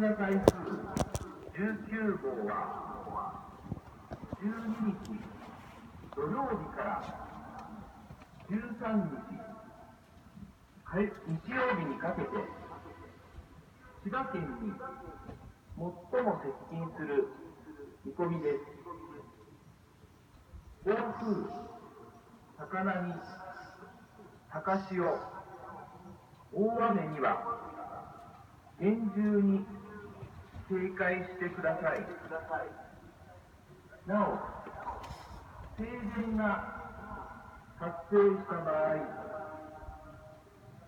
な台風19号は12日土曜日から13日日曜日にかけて千葉県に最も接近する見込みです。暴風、高波、高潮、大雨には厳重に警戒してください。なお、停電が発生した場合、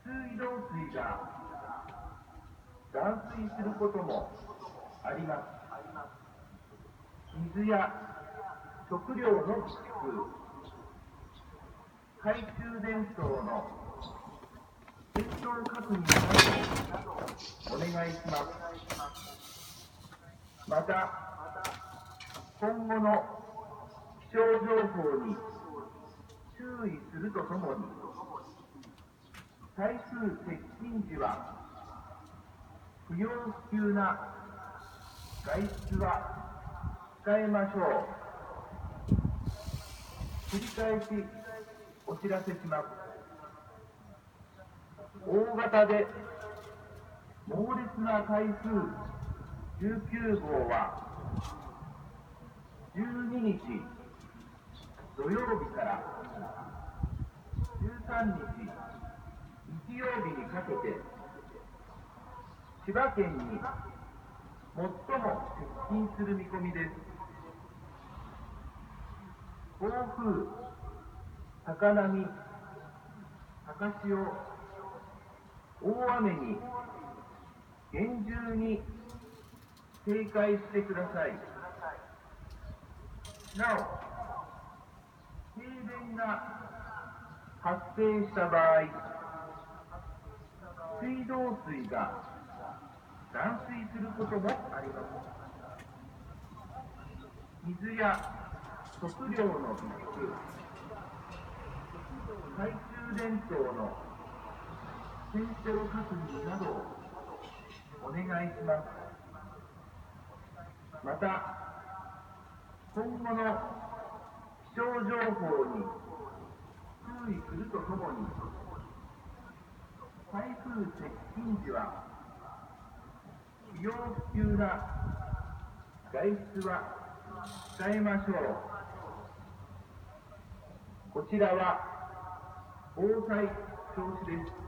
水道水が断水することもあります。水や食料の備蓄、懐中電灯の点灯確認などお願いします。また、今後の気象情報に注意するとともに、台風接近時は不要不急な外出は控えましょう。繰り返しお知らせします。大型で猛烈な台風19号は12日土曜日から13日日曜日にかけて千葉県に最も接近する見込みです。暴風、高波、高潮、大雨に厳重に警戒してください。なお、停電が発生した場合、水道水が断水することもあります。水や食料の備蓄、懐中電灯の点灯確認などをお願いします。また、今後の気象情報に注意するとともに、台風接近時は不要不急な外出は控えましょう。こちらは防災調子です。